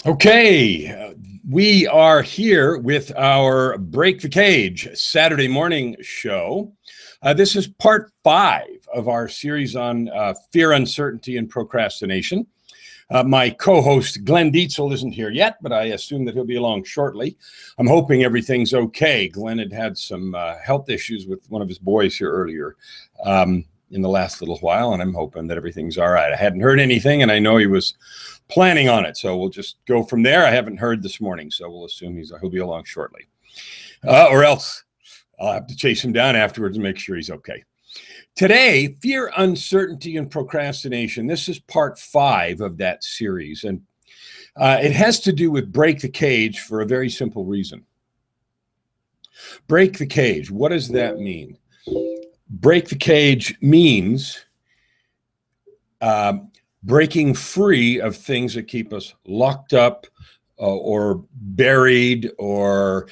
Okay, we are here with our Break the Cage Saturday morning show. This is part 5 of our series on fear, uncertainty, and procrastination. My co-host Glenn Dietzel isn't here yet, but I assume that he'll be along shortly. I'm hoping everything's okay. Glenn had some health issues with one of his boys here earlier in the last little while, and I'm hoping that everything's all right. I hadn't heard anything, and I know he was planning on it, so we'll just go from there. I haven't heard this morning, so we'll assume he'll be along shortly, or else I'll have to chase him down afterwards and make sure he's okay. Today, fear, uncertainty, and procrastination. This is part 5 of that series, and it has to do with break the cage for a very simple reason. Break the cage. What does that mean? Break the cage means breaking free of things that keep us locked up or buried or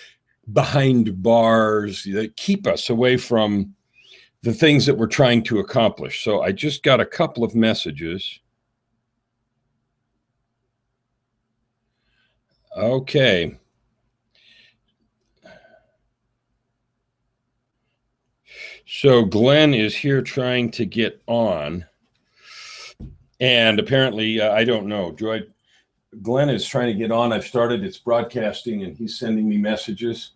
behind bars that keep us away from the things that we're trying to accomplish. So I just got a couple of messages. Okay. So Glenn is here trying to get on. And apparently, I don't know, Joy, Glenn is trying to get on. I've started its broadcasting, and he's sending me messages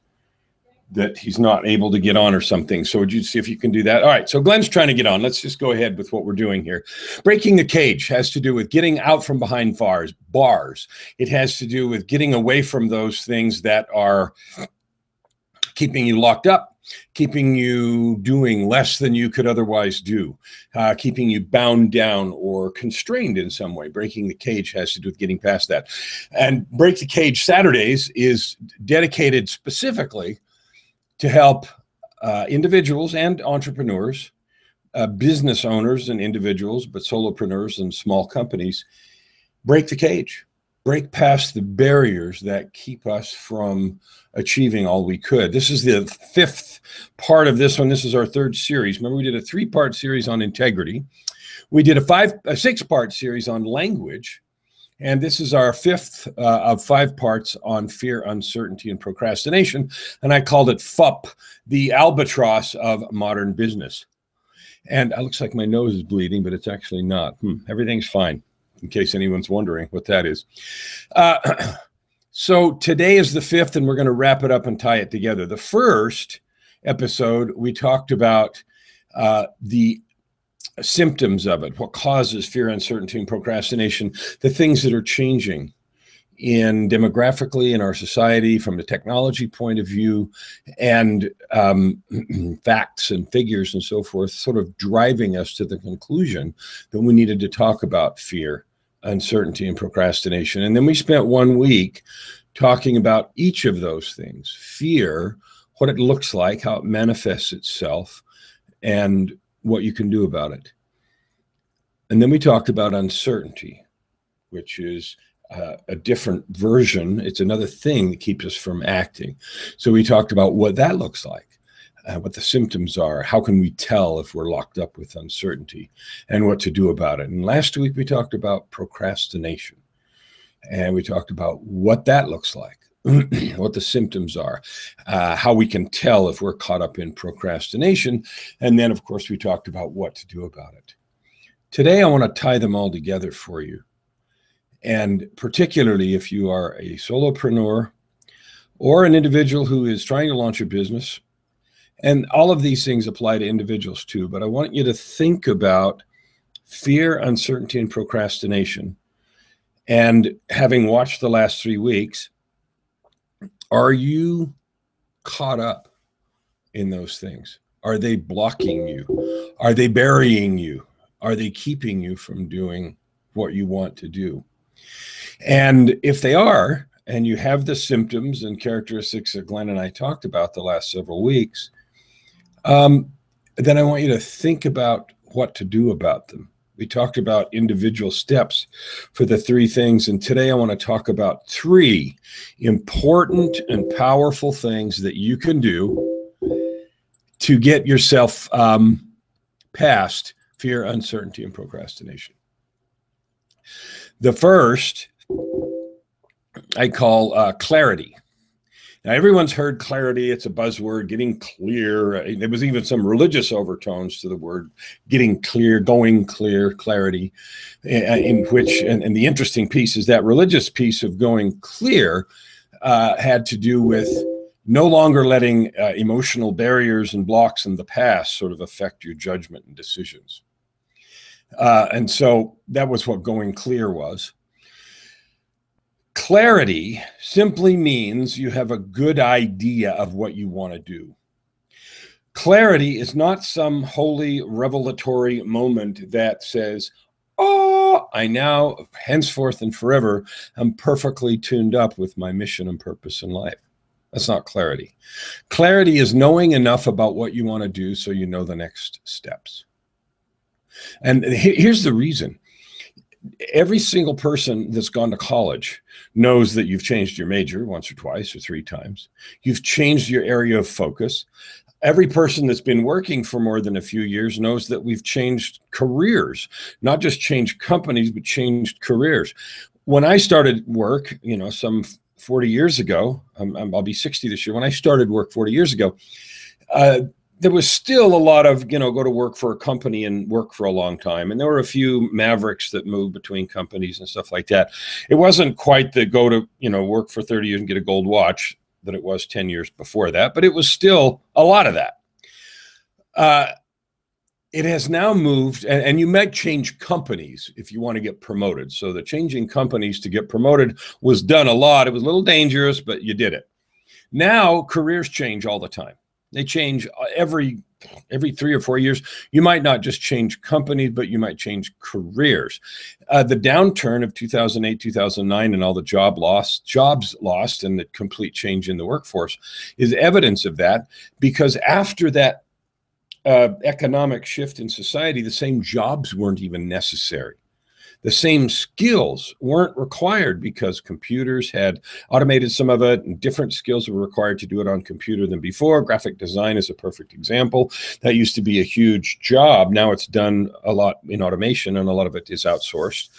that he's not able to get on or something. So would you see if you can do that? All right, so Glenn's trying to get on. Let's just go ahead with what we're doing here. Breaking the cage has to do with getting out from behind bars. It has to do with getting away from those things that are keeping you locked up, keeping you doing less than you could otherwise do, keeping you bound down or constrained in some way. Breaking the cage has to do with getting past that. And Break the Cage Saturdays is dedicated specifically to help individuals and entrepreneurs, business owners and individuals, but solopreneurs and small companies, break the cage. Break past the barriers that keep us from achieving all we could. This is the 5th part of this one. This is our 3rd series. Remember, we did a 3-part series on integrity. We did a 6-part series on language. And this is our 5th of 5 parts on fear, uncertainty, and procrastination. And I called it F.U.P, the Albatross of modern business. And it looks like my nose is bleeding, but it's actually not. Everything's fine, in case anyone's wondering what that is. So today is the 5th, and we're going to wrap it up and tie it together. The first episode, we talked about the symptoms of it, what causes fear, uncertainty, and procrastination, the things that are changing demographically in our society from a technology point of view, and facts and figures and so forth, sort of driving us to the conclusion that we needed to talk about fear, uncertainty, and procrastination. And then we spent 1 week talking about each of those things: fear, what it looks like, how it manifests itself, and what you can do about it. And then we talked about uncertainty, which is a different version. It's another thing that keeps us from acting. So we talked about what that looks like, what the symptoms are, how can we tell if we're locked up with uncertainty, and what to do about it. And last week we talked about procrastination, and we talked about what that looks like, what the symptoms are, how we can tell if we're caught up in procrastination. And then, of course, we talked about what to do about it. Today, I want to tie them all together for you. And particularly if you are a solopreneur or an individual who is trying to launch a business, and all of these things apply to individuals too, but I want you to think about fear, uncertainty, and procrastination. And having watched the last 3 weeks, are you caught up in those things? Are they blocking you? Are they burying you? Are they keeping you from doing what you want to do? And if they are, and you have the symptoms and characteristics that Glenn and I talked about the last several weeks, then I want you to think about what to do about them. We talked about individual steps for the 3 things, and today I want to talk about 3 important and powerful things that you can do to get yourself past fear, uncertainty, and procrastination. The first I call clarity. Now, everyone's heard clarity. It's a buzzword, getting clear. There was even some religious overtones to the word getting clear, going clear, clarity, in which, and the interesting piece is that religious piece of going clear had to do with no longer letting emotional barriers and blocks in the past sort of affect your judgment and decisions. And so that was what going clear was. Clarity simply means you have a good idea of what you want to do. Clarity is not some holy revelatory moment that says, oh, I now, henceforth and forever, am perfectly tuned up with my mission and purpose in life. That's not clarity. Clarity is knowing enough about what you want to do so you know the next steps. And here's the reason. Every single person that's gone to college knows that you've changed your major once or twice or three times. You've changed your area of focus. Every person that's been working for more than a few years knows that we've changed careers, not just changed companies, but changed careers. When I started work, some 40 years ago, I'll be 60 this year. When I started work 40 years ago, there was still a lot of, go to work for a company and work for a long time. And there were a few mavericks that moved between companies and stuff like that. It wasn't quite the go to, work for 30 years and get a gold watch that it was 10 years before that, but it was still a lot of that. It has now moved, and you might change companies if you want to get promoted. So the changing companies to get promoted was done a lot. It was a little dangerous, but you did it. Now careers change all the time. They change every 3 or 4 years. You might not just change companies, but you might change careers. The downturn of 2008, 2009, and all the jobs lost, and the complete change in the workforce is evidence of that, because after that economic shift in society, the same jobs weren't even necessary. The same skills weren't required because computers had automated some of it, and different skills were required to do it on computer than before. Graphic design is a perfect example. That used to be a huge job. Now it's done a lot in automation, and a lot of it is outsourced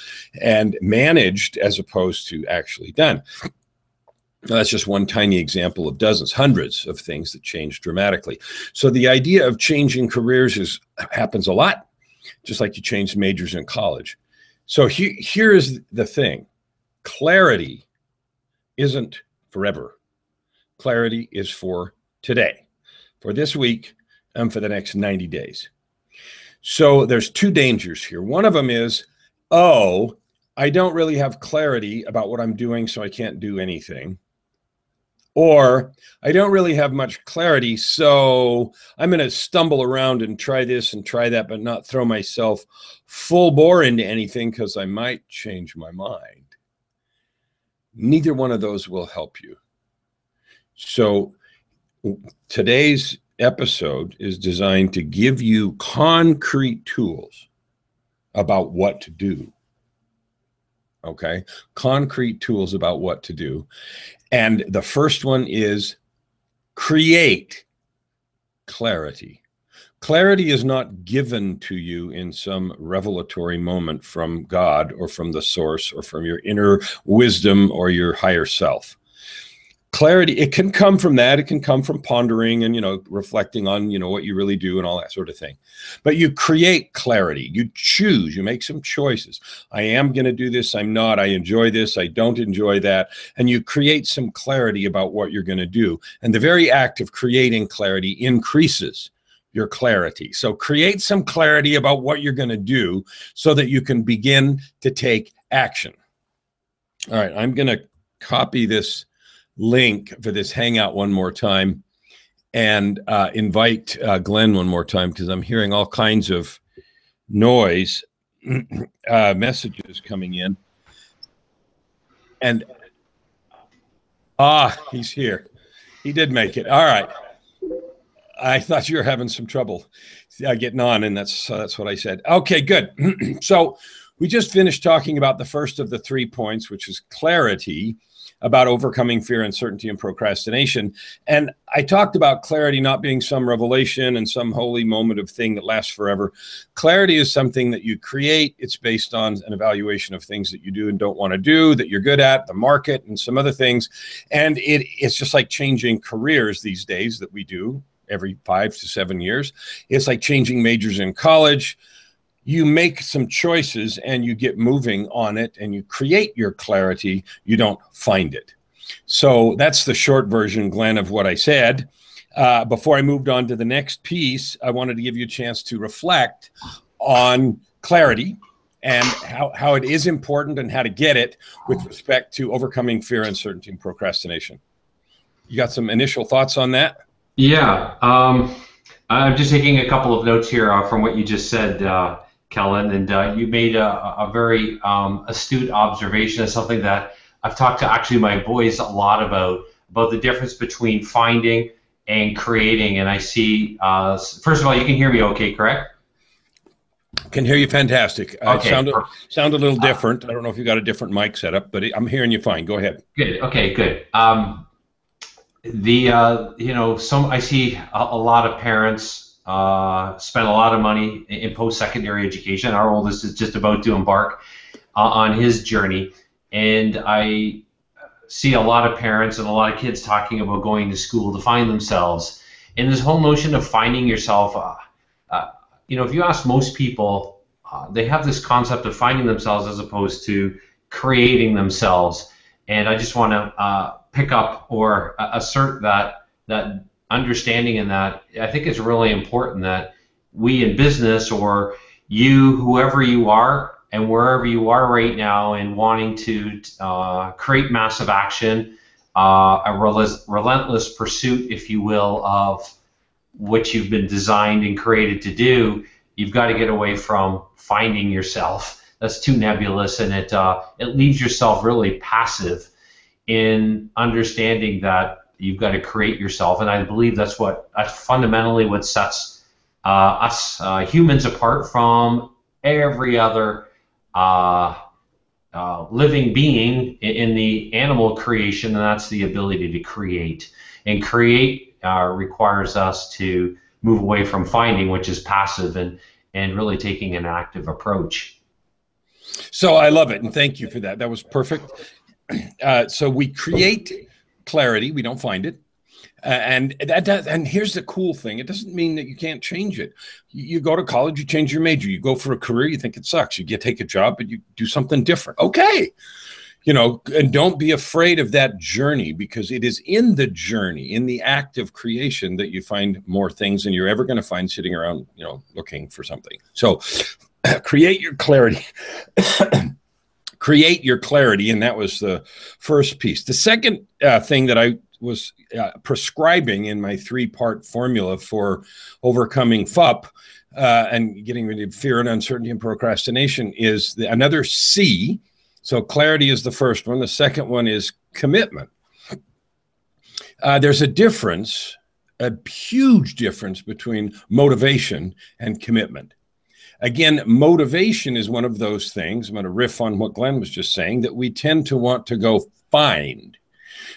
and managed as opposed to actually done. Now, that's just one tiny example of dozens, hundreds of things that change dramatically. So the idea of changing careers happens a lot, just like you change majors in college. So here is the thing. Clarity isn't forever. Clarity is for today, for this week, and for the next 90 days. So there's two dangers here. One of them is, I don't really have clarity about what I'm doing, so I can't do anything. Or I don't really have much clarity, so I'm going to stumble around and try this and try that, but not throw myself full bore into anything because I might change my mind. Neither one of those will help you. So today's episode is designed to give you concrete tools about what to do. Okay? Concrete tools about what to do. And the first one is create clarity. Clarity is not given to you in some revelatory moment from God or from the source or from your inner wisdom or your higher self. Clarity, it can come from that. It can come from pondering and, reflecting on, what you really do and all that sort of thing. But you create clarity. You choose. You make some choices. I am going to do this. I'm not. I enjoy this. I don't enjoy that. And you create some clarity about what you're going to do. And the very act of creating clarity increases your clarity. So create some clarity about what you're going to do so that you can begin to take action. All right. I'm going to copy this link for this Hangout one more time and invite Glenn one more time, because I'm hearing all kinds of noise, messages coming in. And he's here. He did make it. All right. I thought you were having some trouble getting on, and that's what I said. Okay, good. So We just finished talking about the first of the 3 points, which is clarity, about overcoming fear, uncertainty, and procrastination. And I talked about clarity not being some revelation and some holy moment of thing that lasts forever. Clarity is something that you create. It's based on an evaluation of things that you do and don't want to do, that you're good at, the market, and some other things. And it's just like changing careers these days that we do every 5 to 7 years. It's like changing majors in college. You make some choices and you get moving on it and you create your clarity. You don't find it. So that's the short version, Glenn, of what I said. Before I moved on to the next piece, I wanted to give you a chance to reflect on clarity and how it is important and how to get it with respect to overcoming fear, uncertainty, and procrastination. You got some initial thoughts on that? Yeah. I'm just taking a couple of notes here from what you just said, Kellen, and you made a very astute observation of something that I've talked to actually my boys a lot about the difference between finding and creating. And I see, first of all, you can hear me okay, correct? Can hear you fantastic. Okay. Sound a little different. I don't know if you got a different mic setup, but I'm hearing you fine. Go ahead. Good. Okay, good. I see a lot of parents spend a lot of money in post-secondary education. Our oldest is just about to embark on his journey, and I see a lot of parents and a lot of kids talking about going to school to find themselves. And this whole notion of finding yourself, if you ask most people, they have this concept of finding themselves as opposed to creating themselves. And I just want to pick up or assert that understanding in that. I think it's really important that we in business, or you, whoever you are and wherever you are right now, and wanting to create massive action, a relentless pursuit, if you will, of what you've been designed and created to do, you've got to get away from finding yourself. That's too nebulous, and it leaves yourself really passive in understanding that you've got to create yourself. And I believe that's fundamentally what sets us humans apart from every other living being in the animal creation, and that's the ability to create. And create requires us to move away from finding, which is passive, and really taking an active approach. So I love it, and thank you for that. That was perfect. So we create clarity, we don't find it. And here's the cool thing. It doesn't mean that you can't change it. You go to college, you change your major. You go for a career, you think it sucks. You take a job, but you do something different. Okay. And don't be afraid of that journey, because it is in the journey, in the act of creation, that you find more things than you're ever going to find sitting around, looking for something. So create your clarity. Create your clarity, and that was the first piece. The second thing that I was prescribing in my 3-part formula for overcoming F.U.P. And getting rid of fear and uncertainty and procrastination is another C. So clarity is the first one. The second one is commitment. There's a difference, a huge difference between motivation and commitment. Again, motivation is one of those things, I'm going to riff on what Glenn was just saying, that we tend to want to go find.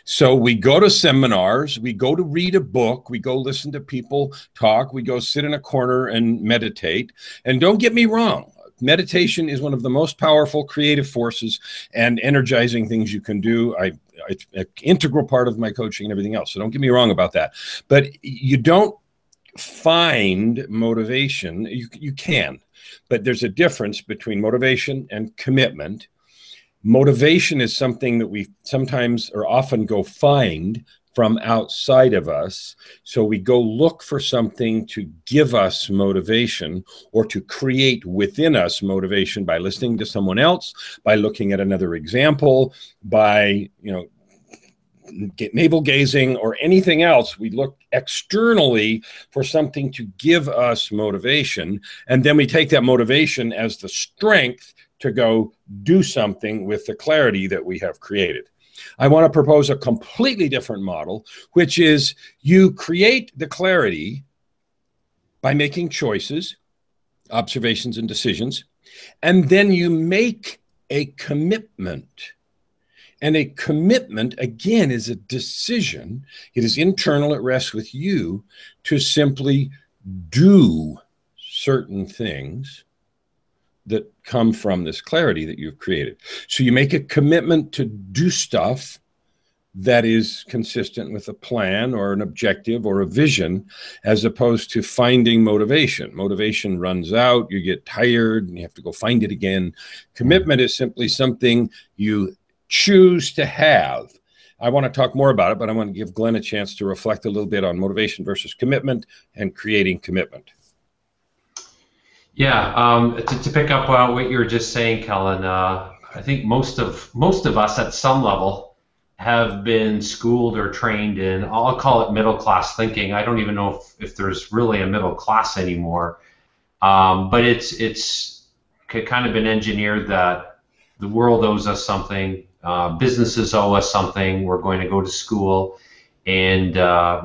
So we go to seminars, we go to read a book, we go listen to people talk, we go sit in a corner and meditate. And don't get me wrong, meditation is one of the most powerful creative forces and energizing things you can do. It's an integral part of my coaching and everything else. So don't get me wrong about that. But you don't find motivation. You can, but there's a difference between motivation and commitment. Motivation is something that we sometimes or often go find from outside of us. So we go look for something to give us motivation, or to create within us motivation, by listening to someone else, by looking at another example, by, navel gazing or anything else. We look externally for something to give us motivation, and then we take that motivation as the strength to go do something with the clarity that we have created. I want to propose a completely different model, which is you create the clarity by making choices, observations, and decisions. And then you make a commitment. And a commitment, again, is a decision. It is internal. It rests with you to simply do certain things that come from this clarity that you've created. So you make a commitment to do stuff that is consistent with a plan or an objective or a vision, as opposed to finding motivation. Motivation runs out, you get tired, and you have to go find it again. Commitment is simply something you choose to have. I want to talk more about it, but I want to give Glenn a chance to reflect a little bit on motivation versus commitment and creating commitment. Yeah, to pick up what you were just saying, Kellen, I think most of us at some level have been schooled or trained in, I'll call it middle class thinking. I don't even know if there's really a middle class anymore, but it's kind of been engineered that the world owes us something, businesses owe us something, we're going to go to school, and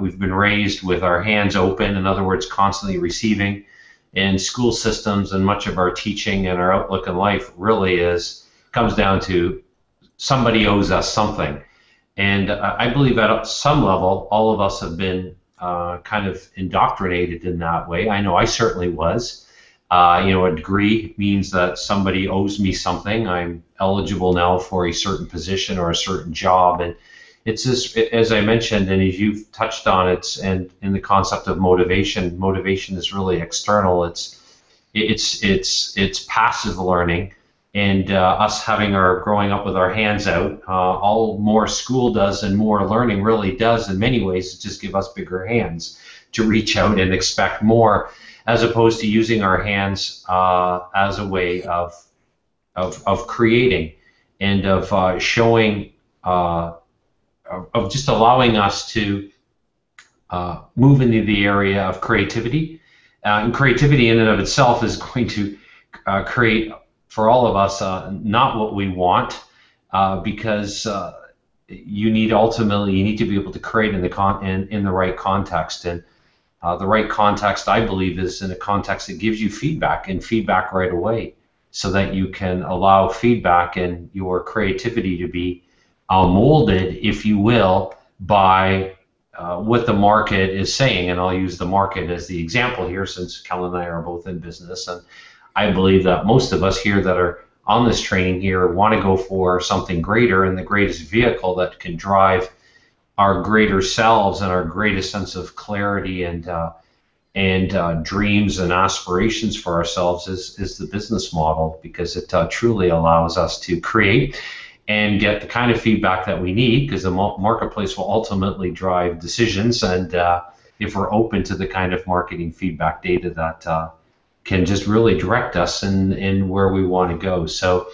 we've been raised with our hands open, in other words, constantly receiving. And school systems and much of our teaching and our outlook in life really comes down to somebody owes us something. And I believe at some level, all of us have been kind of indoctrinated in that way. I know I certainly was. A degree means that somebody owes me something. I'm eligible now for a certain position or a certain job. And it's this, as I mentioned, and as you've touched on, and in the concept of motivation. Motivation is really external. It's passive learning, and us growing up with our hands out. All more school does and more learning really does, in many ways, is just give us bigger hands to reach out and expect more, as opposed to using our hands as a way of creating and of showing. Of just allowing us to move into the area of creativity. And creativity in and of itself is going to create for all of us not what we want, because you need to be able to create in the right context. And the right context, I believe, is in a context that gives you feedback, and feedback right away, so that you can allow feedback and your creativity to be molded, if you will, by what the market is saying. And I'll use the market as the example here, since Kellen and I are both in business. And I believe that most of us here that are on this training here want to go for something greater, and the greatest vehicle that can drive our greater selves and our greatest sense of clarity and dreams and aspirations for ourselves is the business model, because it truly allows us to create and get the kind of feedback that we need, because the marketplace will ultimately drive decisions. And if we're open to the kind of marketing feedback data that can just really direct us in where we want to go. So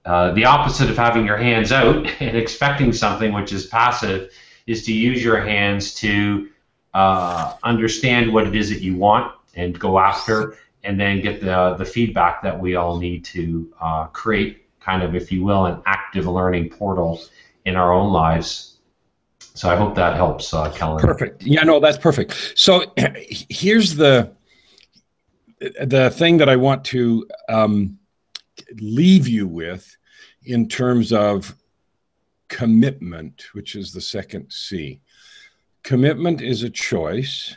the opposite of having your hands out and expecting something, which is passive, is to use your hands to understand what it is that you want and go after, and then get the feedback that we all need to create, kind of, if you will, an active learning portal in our own lives. So I hope that helps, Kellen. Perfect. Yeah, no, that's perfect. So here's the thing that I want to leave you with in terms of commitment, which is the second C. Commitment is a choice.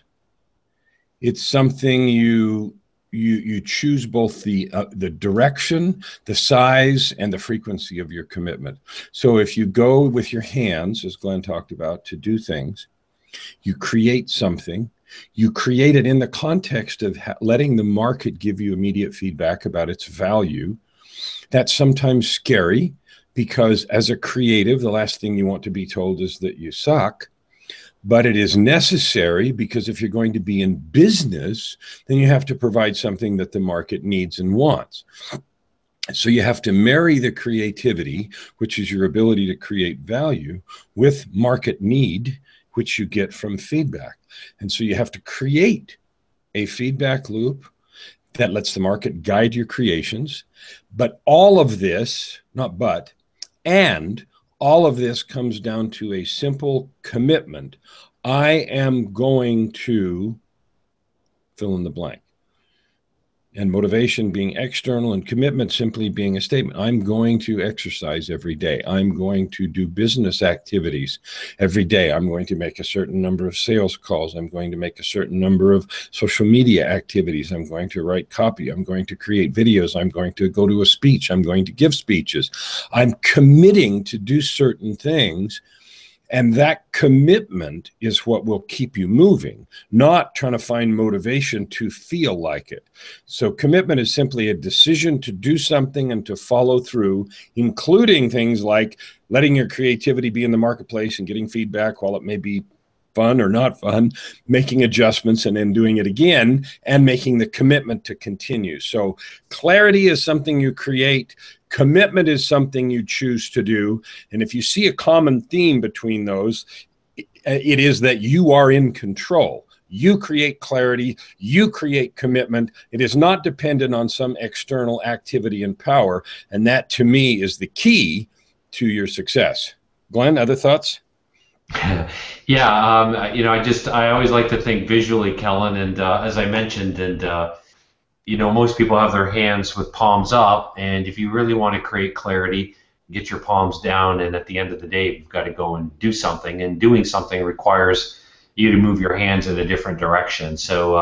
It's something you choose both the direction, the size, and the frequency of your commitment. So if you go with your hands, as Glenn talked about, to do things, you create something. You create it in the context of letting the market give you immediate feedback about its value. That's sometimes scary, because as a creative, the last thing you want to be told is that you suck. But it is necessary, because if you're going to be in business, then you have to provide something that the market needs and wants. So you have to marry the creativity, which is your ability to create value, with market need, which you get from feedback. And so you have to create a feedback loop that lets the market guide your creations. But all of this, not but, and all of this comes down to a simple commitment. I am going to fill in the blank. and motivation being external, and commitment simply being a statement. I'm going to exercise every day. I'm going to do business activities every day. I'm going to make a certain number of sales calls. I'm going to make a certain number of social media activities. I'm going to write copy. I'm going to create videos. I'm going to go to a speech. I'm going to give speeches. I'm committing to do certain things. And that commitment is what will keep you moving, not trying to find motivation to feel like it. So commitment is simply a decision to do something and to follow through, including things like letting your creativity be in the marketplace and getting feedback while it may be fun or not fun, making adjustments and then doing it again, and making the commitment to continue. So clarity is something you create. Commitment is something you choose to do. And if you see a common theme between those, it is that you are in control. You create clarity, you create commitment. It is not dependent on some external activity and power. And that, to me, is the key to your success. Glenn, other thoughts? Yeah, I always like to think visually, Kellen, and as I mentioned, and most people have their hands with palms up, and if you really want to create clarity, get your palms down, and at the end of the day, you've got to go and do something, and doing something requires you to move your hands in a different direction. So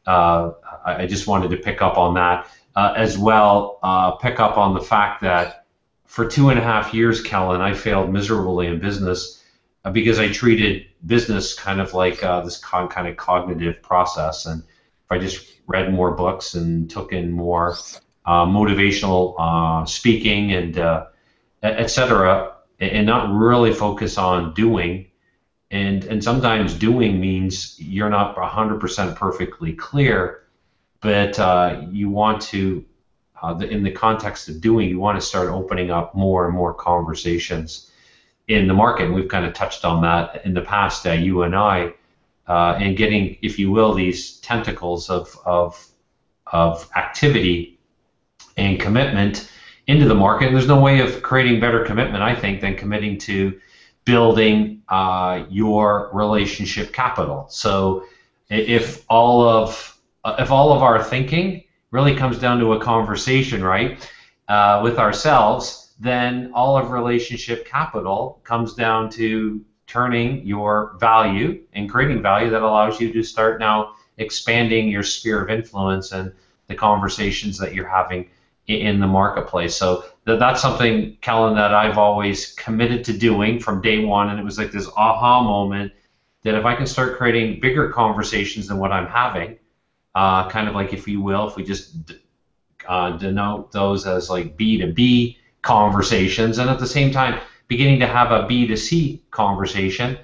I just wanted to pick up on that as well, pick up on the fact that for 2.5 years, Kellen, I failed miserably in business because I treated business kind of like this kind of cognitive process. And if I just read more books and took in more motivational speaking and et cetera, and not really focus on doing, and sometimes doing means you're not 100% perfectly clear, but you want to, in the context of doing, you want to start opening up more and more conversations in the market. And we've kind of touched on that in the past, you and I, and getting, if you will, these tentacles of activity and commitment into the market. And there's no way of creating better commitment, I think, than committing to building your relationship capital. So if all of our thinking really comes down to a conversation, right, with ourselves, then all of relationship capital comes down to turning your value and creating value that allows you to start now expanding your sphere of influence and the conversations that you're having in the marketplace. So that's something, Kellen, that I've always committed to doing from day one. And it was like this aha moment that if I can start creating bigger conversations than what I'm having, kind of like, if you will, if we just denote those as like B2B conversations, and at the same time beginning to have a B2C conversation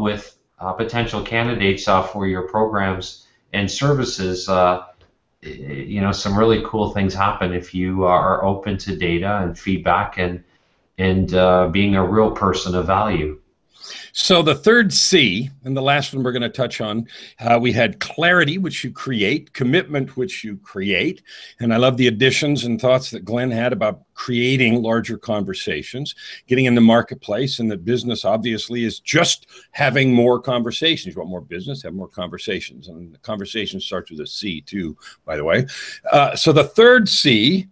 with potential candidates for your programs and services, some really cool things happen if you are open to data and feedback and being a real person of value. So the third C, and the last one we're going to touch on, we had clarity, which you create, commitment, which you create. And I love the additions and thoughts that Glenn had about creating larger conversations, getting in the marketplace, and that business obviously is just having more conversations. You want more business, have more conversations. And the conversation starts with a C too, by the way. So the third C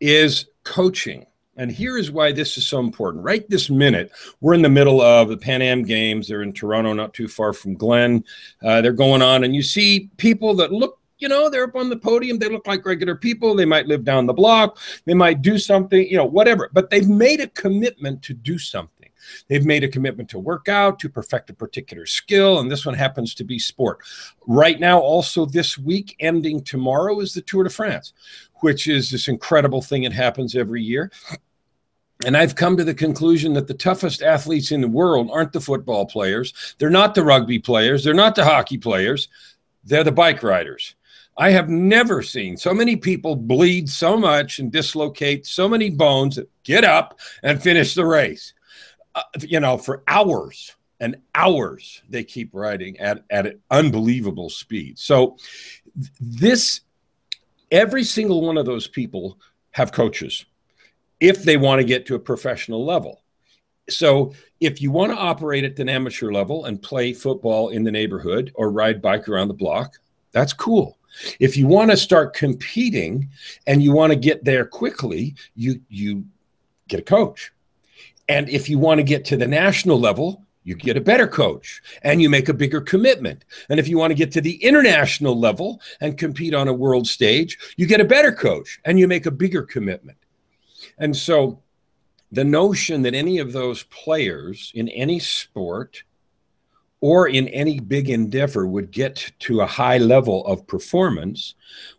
is coaching. And here is why this is so important. Right this minute, we're in the middle of the Pan Am Games. They're in Toronto, not too far from Glen. They're going on, and you see people that look, they're up on the podium. They look like regular people. They might live down the block. They might do something, whatever. But they've made a commitment to do something. They've made a commitment to work out, to perfect a particular skill, and this one happens to be sport. Right now, also this week, ending tomorrow, is the Tour de France, which is this incredible thing that happens every year. And I've come to the conclusion that the toughest athletes in the world aren't the football players. They're not the rugby players. They're not the hockey players. They're the bike riders. I have never seen so many people bleed so much and dislocate so many bones that get up and finish the race. For hours and hours, they keep riding at an unbelievable speed. So every single one of those people have coaches if they want to get to a professional level. So if you want to operate at an amateur level and play football in the neighborhood or ride bike around the block, that's cool. If you want to start competing and you want to get there quickly, you get a coach. And if you want to get to the national level, you get a better coach and you make a bigger commitment. And if you want to get to the international level and compete on a world stage, you get a better coach and you make a bigger commitment. And so the notion that any of those players in any sport or in any big endeavor would get to a high level of performance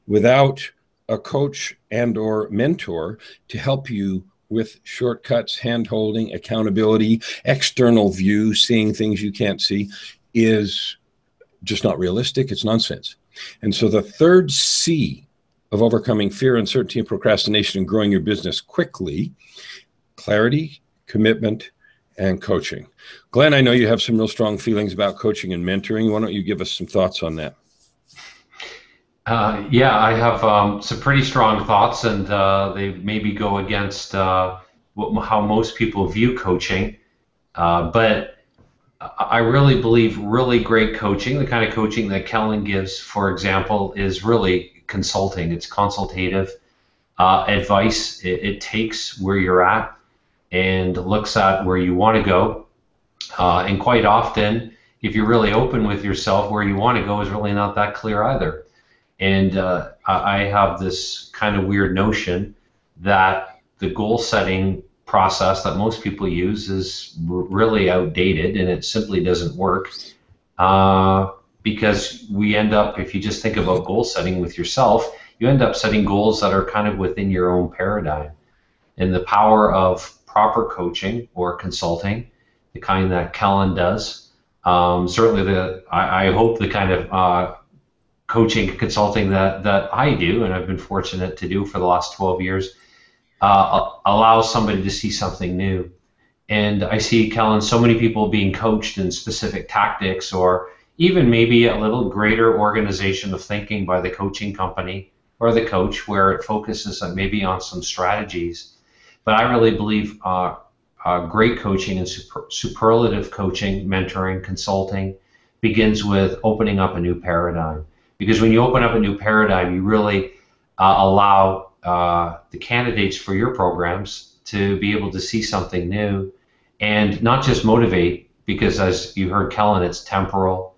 without a coach and or mentor to help you with shortcuts, hand-holding, accountability, external view, seeing things you can't see, is just not realistic. It's nonsense. And so the third C of overcoming fear, uncertainty, and procrastination and growing your business quickly: clarity, commitment, and coaching. Glenn, I know you have some real strong feelings about coaching and mentoring. Why don't you give us some thoughts on that? Yeah, I have some pretty strong thoughts, and they maybe go against how most people view coaching. But I really believe really great coaching, the kind of coaching that Kellen gives, for example, is really consulting. It's consultative advice. It takes where you're at and looks at where you want to go. And quite often, if you're really open with yourself, where you want to go is really not that clear either. And I have this kind of weird notion that the goal setting process that most people use is really outdated, and it simply doesn't work because we end up, if you just think about goal setting with yourself, you end up setting goals that are kind of within your own paradigm. And the power of proper coaching or consulting, the kind that Kellen does, certainly I hope the kind of coaching and consulting that I do, and I've been fortunate to do for the last 12 years, allows somebody to see something new. And I see, Kellen, so many people being coached in specific tactics, or even maybe a little greater organization of thinking by the coaching company or the coach, where it focuses on maybe on some strategies. But I really believe great coaching and superlative coaching, mentoring, consulting begins with opening up a new paradigm. Because when you open up a new paradigm, you really allow the candidates for your programs to be able to see something new and not just motivate, because as you heard Kellen, it's temporal,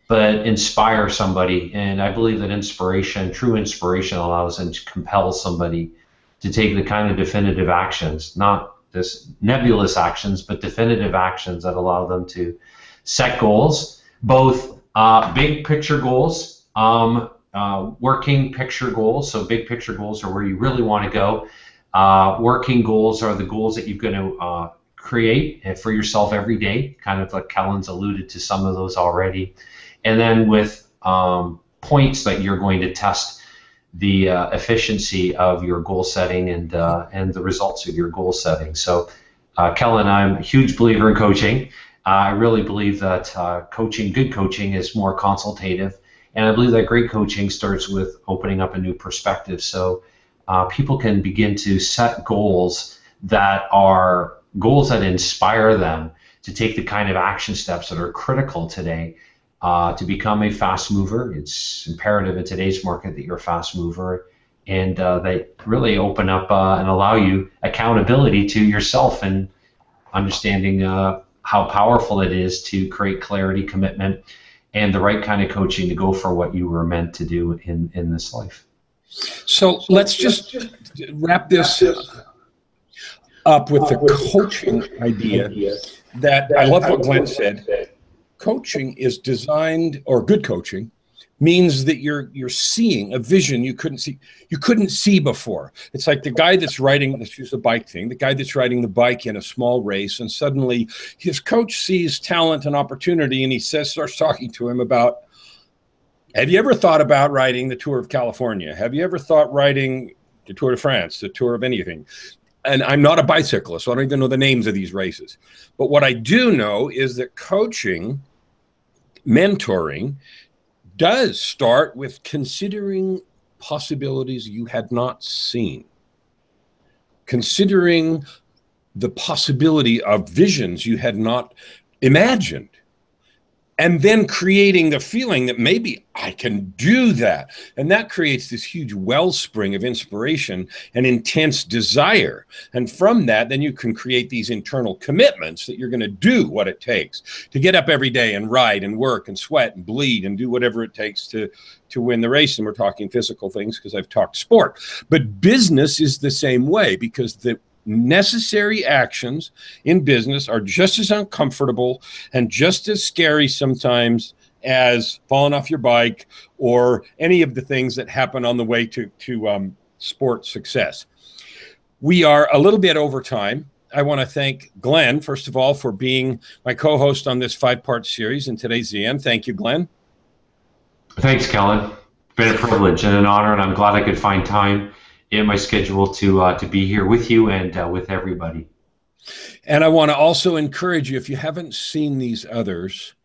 but inspire somebody. And I believe that inspiration, true inspiration, allows and compels somebody to take the kind of definitive actions, not this nebulous actions, but definitive actions that allow them to set goals, both big picture goals, working picture goals. So big picture goals are where you really want to go. Working goals are the goals that you're going to create for yourself every day, kind of like Kellen's alluded to some of those already. And then with points that you're going to test the efficiency of your goal setting and the results of your goal setting. So Kellen, I'm a huge believer in coaching. I really believe that good coaching is more consultative. And I believe that great coaching starts with opening up a new perspective, so people can begin to set goals that are goals that inspire them to take the kind of action steps that are critical today to become a fast mover. It's imperative in today's market that you're a fast mover, and they really open up and allow you accountability to yourself and understanding how powerful it is to create clarity, commitment, and the right kind of coaching to go for what you were meant to do in this life. So let's just wrap this up with the coaching idea that I love what Glenn said. Coaching is designed, or good coaching means that you're seeing a vision you couldn't see before. It's like the guy that's riding, let's use the bike thing, the guy that's riding the bike in a small race, and suddenly his coach sees talent and opportunity, and he starts talking to him about, have you ever thought about riding the Tour of California? Have you ever thought riding the Tour de France, the Tour of anything? And I'm not a bicyclist, so I don't even know the names of these races. But what I do know is that coaching, mentoring, does start with considering possibilities you had not seen, considering the possibility of visions you had not imagined. and then creating the feeling that maybe I can do that. And that creates this huge wellspring of inspiration and intense desire. And from that, then you can create these internal commitments that you're going to do what it takes to get up every day and ride and work and sweat and bleed and do whatever it takes to win the race. And we're talking physical things because I've talked sport. But business is the same way, because the necessary actions in business are just as uncomfortable and just as scary sometimes as falling off your bike or any of the things that happen on the way to sport success. We are a little bit over time. I want to thank Glenn, first of all, for being my co-host on this 5-part series, and today's the end. Thank you, Glenn. Thanks, Kellen. It's been a privilege and an honor, and I'm glad I could find time in my schedule to be here with you and with everybody. And I want to also encourage you, if you haven't seen these others,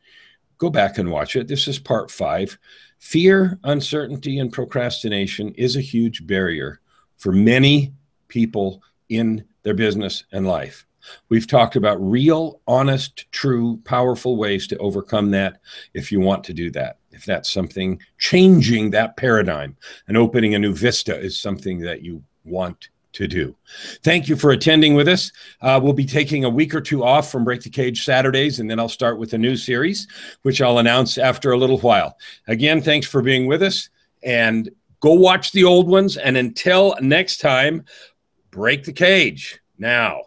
go back and watch it. This is part 5. Fear, uncertainty, and procrastination is a huge barrier for many people in their business and life. We've talked about real, honest, true, powerful ways to overcome that if you want to do that. If that's something, changing that paradigm and opening a new vista is something that you want to do. Thank you for attending with us. We'll be taking a week or 2 off from Break the Cage Saturdays, and then I'll start with a new series, which I'll announce after a little while. Again, thanks for being with us, and go watch the old ones. And until next time, break the cage now.